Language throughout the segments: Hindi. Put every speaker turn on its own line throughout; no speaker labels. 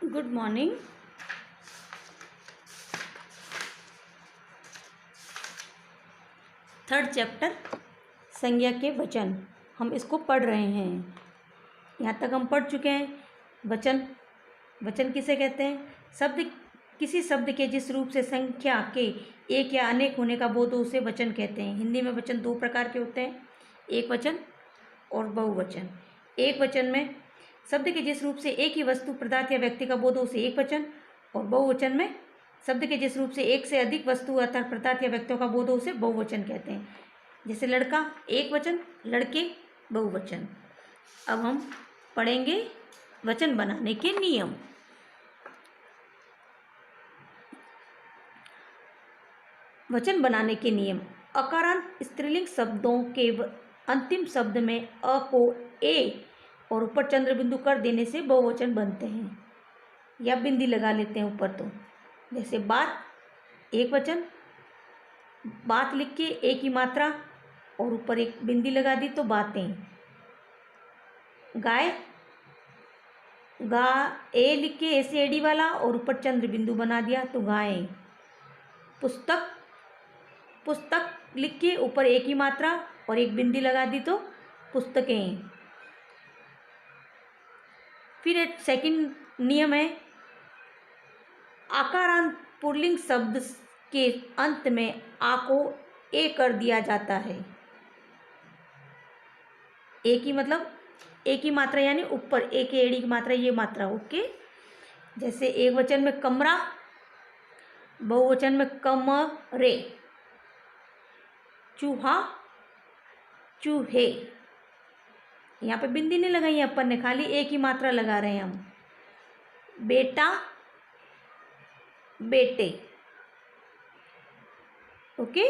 Good morning. थर्ड चैप्टर संज्ञा के वचन हम इसको पढ़ रहे हैं। यहाँ तक हम पढ़ चुके हैं। वचन वचन किसे कहते हैं? शब्द, किसी शब्द के जिस रूप से संख्या के एक या अनेक होने का बोध हो उसे वचन कहते हैं। हिंदी में वचन दो प्रकार के होते हैं, एक वचन और बहुवचन। एक वचन में शब्द के जिस रूप से एक ही वस्तु, पदार्थ या व्यक्ति का बोध हो उसे एक वचन, और बहुवचन में शब्द के जिस रूप से एक से अधिक वस्तु अर्थात पदार्थ या व्यक्तियों का बोध हो उसे बहुवचन कहते हैं। जैसे लड़का एक वचन, लड़के बहुवचन। अब हम पढ़ेंगे वचन बनाने के नियम। वचन बनाने के नियम। अकारांत स्त्रीलिंग शब्दों के अंतिम शब्द में अ को ए और ऊपर चंद्र बिंदु कर देने से बहुवचन बनते हैं, या बिंदी लगा लेते हैं ऊपर। तो जैसे बात एक वचन, बात लिख के एक ही मात्रा और ऊपर एक बिंदी लगा दी तो बातें। गाय, गा ए लिख के ए से एडी वाला और ऊपर चंद्र बिंदु बना दिया तो गायें। पुस्तक, पुस्तक लिख के ऊपर एक ही मात्रा और एक बिंदी लगा दी तो पुस्तकें। फिर एक सेकंड नियम है, आकारांत पुल्लिंग शब्द के अंत में आ को ए कर दिया जाता है। एक ही मतलब एक ही मात्रा, यानी ऊपर एक एड़ी की मात्रा, ये मात्रा। ओके। जैसे एक वचन में कमरा, बहुवचन में कमरे। चूहा, चूहे। यहाँ पे बिंदी नहीं लगाई है अपन ने, खाली एक ही मात्रा लगा रहे हैं हम। बेटा, बेटे। ओके।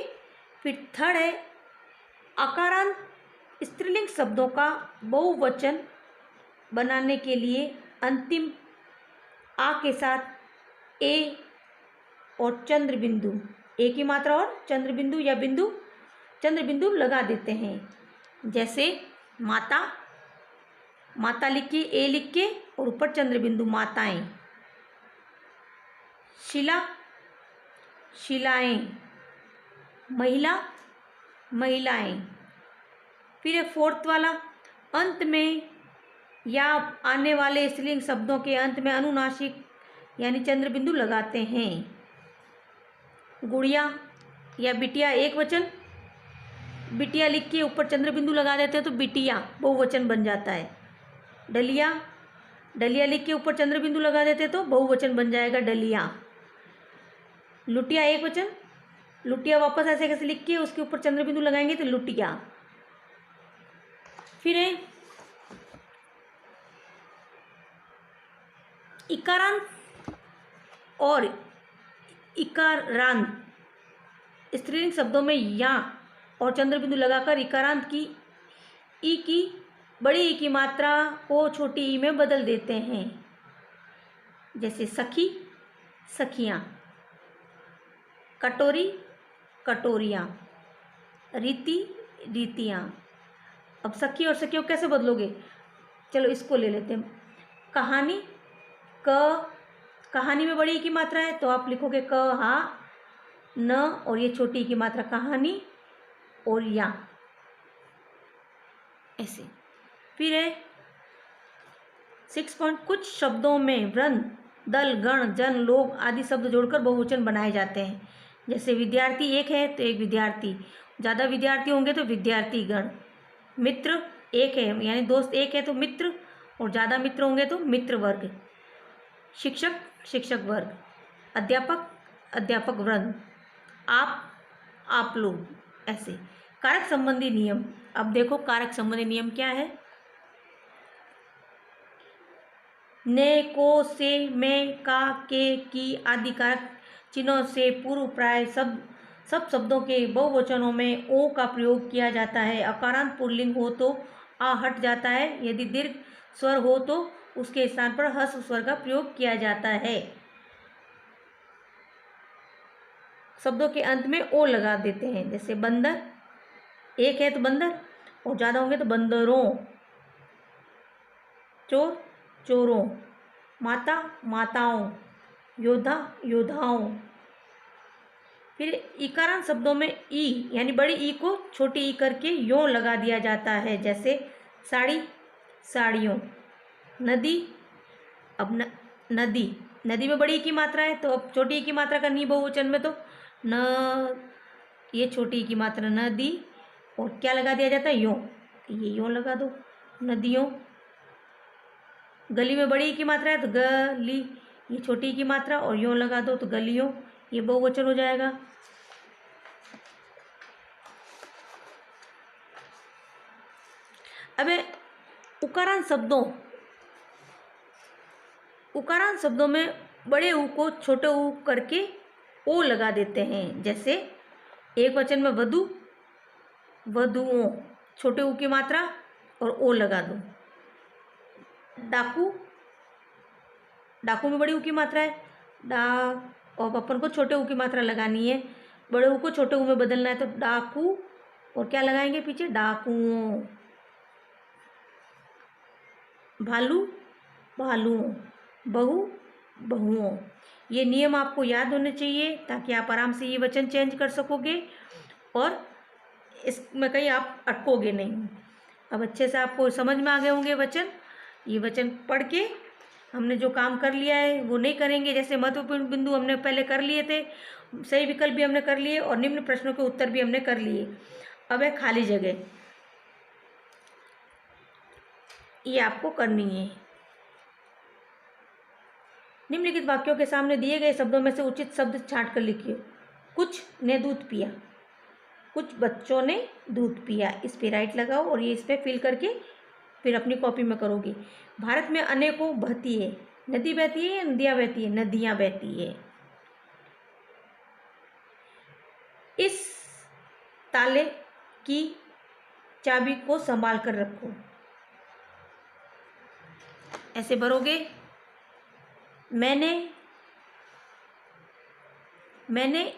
फिर थर्ड है, आकारांत स्त्रीलिंग शब्दों का बहुवचन बनाने के लिए अंतिम आ के साथ ए और चंद्र बिंदु, एक ही मात्रा और चंद्र बिंदु या बिंदु, चंद्र बिंदु लगा देते हैं। जैसे माता, माता लिख के ए लिख के और ऊपर चंद्र बिंदु, माताएं। शिला, शिलाएं। महिला, महिलाएं। फिर एक फोर्थ वाला, अंत में या आने वाले स्त्रीलिंग शब्दों के अंत में अनुनासिक यानी चंद्र बिंदु लगाते हैं। गुड़िया या बिटिया एक वचन, बिटिया लिख के ऊपर चंद्र बिंदु लगा देते हैं तो बिटिया बहुवचन बन जाता है। डलिया, डलिया लिख के ऊपर चंद्र बिंदु लगा देते हैं तो बहुवचन बन जाएगा डलिया। लुटिया एक वचन, लुटिया वापस ऐसे कैसे लिख के उसके ऊपर चंद्र बिंदु लगाएंगे तो लुटिया। फिर है इकारांत और इकारांत स्त्रीलिंग शब्दों में या और चंद्र बिंदु लगाकर इकारांत की ई की बड़ी ई की मात्रा को छोटी ई में बदल देते हैं। जैसे सखी, सखियाँ। कटोरी, कटोरियाँ। रीति, रीतियाँ। अब सखी और सखियों कैसे बदलोगे? चलो इसको ले लेते हैं। कहानी, कहानी में बड़ी की मात्रा है तो आप लिखोगे क हा न, और ये छोटी की मात्रा कहानी और या, ऐसे। फिर है 6 पॉइंट, कुछ शब्दों में वृंद, दल, गण, जन, लोग आदि शब्द जोड़कर बहुवचन बनाए जाते हैं। जैसे विद्यार्थी एक है तो एक विद्यार्थी, ज़्यादा विद्यार्थी होंगे तो विद्यार्थी गण। मित्र एक है यानी दोस्त एक है तो मित्र, और ज़्यादा मित्र होंगे तो मित्र वर्ग। शिक्षक, शिक्षक वर्ग। अध्यापक, अध्यापक वृंद। आप लोग, ऐसे। कारक संबंधी नियम। अब देखो कारक संबंधी नियम क्या है। ने, को, से, में, का, के, की आदि कारक चिन्हों से पूर्व प्राय सब शब्दों के बहुवचनों में ओ का प्रयोग किया जाता है। अकारांत पुल्लिंग हो तो आ हट जाता है, यदि दीर्घ स्वर हो तो उसके स्थान पर ह्रस्व स्वर का प्रयोग किया जाता है। शब्दों के अंत में ओ लगा देते हैं। जैसे बंदर, एक है तो बंदर और ज़्यादा होंगे तो बंदरों। चोर, चोरों। माता माताओं, योद्धा योद्धाओं। फिर इकारांत शब्दों में ई यानी बड़ी ई को छोटी ई करके यों लगा दिया जाता है, जैसे साड़ी साड़ियों, नदी अब नदी, नदी में बड़ी ई की मात्रा है तो अब छोटी ई की मात्रा करनी है बहुवचन में, तो न, ये छोटी ई की मात्रा नदी, और क्या लगा दिया जाता है यों, ये यों लगा दो नदियों। गली में बड़ी ई की मात्रा है तो गली, ये छोटी ई की मात्रा और यों लगा दो तो गलियों, ये बहुवचन हो जाएगा। अब उकारांत शब्दों में बड़े ऊ को छोटे ऊ करके ओ लगा देते हैं, जैसे एक वचन में वधु वधुओं, छोटे ऊ की मात्रा और ओ लगा दो। डाकू, डाकू में बड़ी ऊ की मात्रा है, डा, और अपन को छोटे ऊ की मात्रा लगानी है, बड़े ऊ को छोटे ऊ में बदलना है, तो डाकू और क्या लगाएंगे पीछे डाकुओं। भालू भालुओं, बहू बहुओं। ये नियम आपको याद होने चाहिए ताकि आप आराम से ये वचन चेंज कर सकोगे और इसमें कहीं आप अटकोगे नहीं। अब अच्छे से आपको समझ में आ गए होंगे वचन। ये वचन पढ़ के हमने जो काम कर लिया है वो नहीं करेंगे, जैसे महत्वपूर्ण बिंदु हमने पहले कर लिए थे, सही विकल्प भी हमने कर लिए और निम्न प्रश्नों के उत्तर भी हमने कर लिए। अब है खाली जगह, ये आपको करनी है। निम्नलिखित वाक्यों के सामने दिए गए शब्दों में से उचित शब्द छांट कर लिखिए। कुछ ने दूध पिया, कुछ बच्चों ने दूध पिया, इस पे राइट लगाओ और ये इस पे फिल करके फिर अपनी कॉपी में करोगे। भारत में अनेकों बहती है, नदी बहती है या नदियाँ बहती है, नदियाँ बहती है। इस ताले की चाबी को संभाल कर रखो, ऐसे भरोगे। मैंने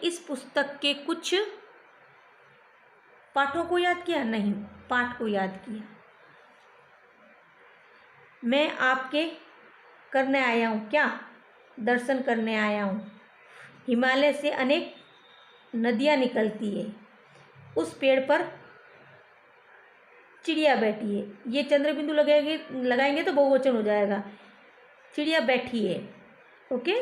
इस पुस्तक के कुछ पाठों को याद किया, नहीं पाठ को याद किया। मैं आपके करने आया हूँ, क्या दर्शन करने आया हूँ। हिमालय से अनेक नदियाँ निकलती है, उस पेड़ पर चिड़िया बैठी है, ये चंद्र बिंदु लगाएंगे तो बहुवचन हो जाएगा, चिड़िया बैठी है। ओके,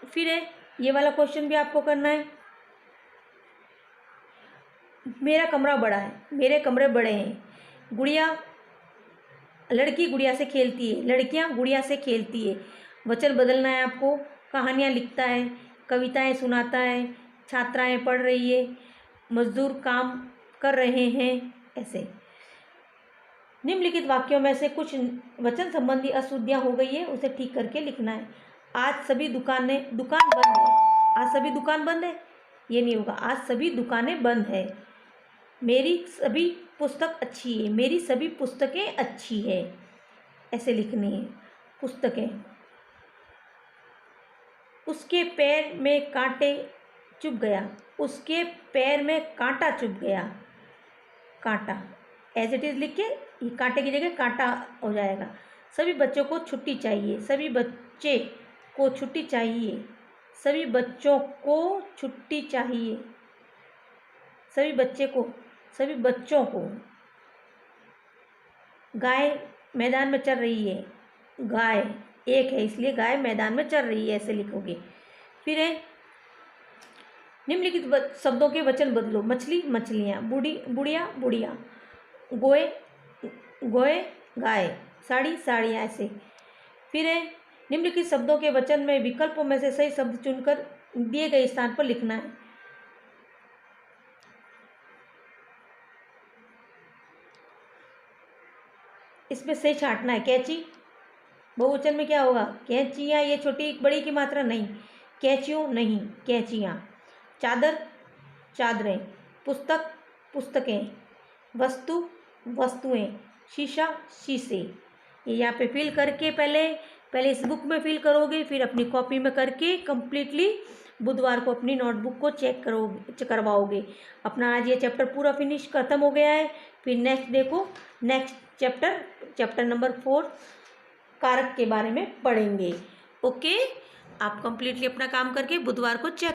फिर है ये वाला क्वेश्चन भी आपको करना है। मेरा कमरा बड़ा है, मेरे कमरे बड़े हैं। गुड़िया, लड़की गुड़िया से खेलती है, लड़कियां गुड़िया से खेलती है। वचन बदलना है आपको। कहानियाँ लिखता है, कविताएं सुनाता है, छात्राएं पढ़ रही है, मजदूर काम कर रहे हैं, ऐसे। निम्नलिखित वाक्यों में से कुछ वचन संबंधी अशुद्धियाँ हो गई है, उसे ठीक करके लिखना है। आज सभी दुकान बंद है, आज सभी दुकान बंद है, ये नहीं होगा। आज सभी दुकानें बंद है। मेरी सभी पुस्तक अच्छी है, मेरी सभी पुस्तकें अच्छी है, ऐसे लिखनी है पुस्तकें। उसके पैर में कांटे चुभ गया, उसके पैर में कांटा चुभ गया, कांटा एज इट इज़ लिख के ये कांटे की जगह कांटा हो जाएगा। सभी बच्चों को छुट्टी चाहिए, सभी बच्चे को छुट्टी चाहिए, सभी बच्चों को छुट्टी चाहिए, सभी बच्चों को। गाय मैदान में चर रही है, गाय एक है इसलिए गाय मैदान में चर रही है, ऐसे लिखोगे। फिर है निम्नलिखित शब्दों के वचन बदलो। मछली मछलियाँ, बुढ़िया बुढ़िया, गोए गोए गाय, साड़ी साड़ियाँ, ऐसे। फिर है निम्नलिखित शब्दों के वचन में विकल्पों में से सही शब्द चुनकर दिए गए स्थान पर लिखना है। इसमें सही छांटना है। कैंची, बहुवचन में क्या होगा, कैंचियाँ, ये छोटी बड़ी की मात्रा नहीं, कैंचियों नहीं, कैंचियाँ। चादर चादरें, पुस्तक पुस्तकें, वस्तु वस्तुएं, शीशा शीशे। ये यहाँ पे फिल करके पहले इस बुक में फिल करोगे, फिर अपनी कॉपी में करके कंप्लीटली बुधवार को अपनी नोटबुक को चेक करवाओगे। अपना आज ये चैप्टर पूरा फिनिश खत्म हो गया है। फिर नेक्स्ट देखो, नेक्स्ट चैप्टर नंबर 4 कारक के बारे में पढ़ेंगे। ओके, आप कंप्लीटली अपना काम करके बुधवार को चेक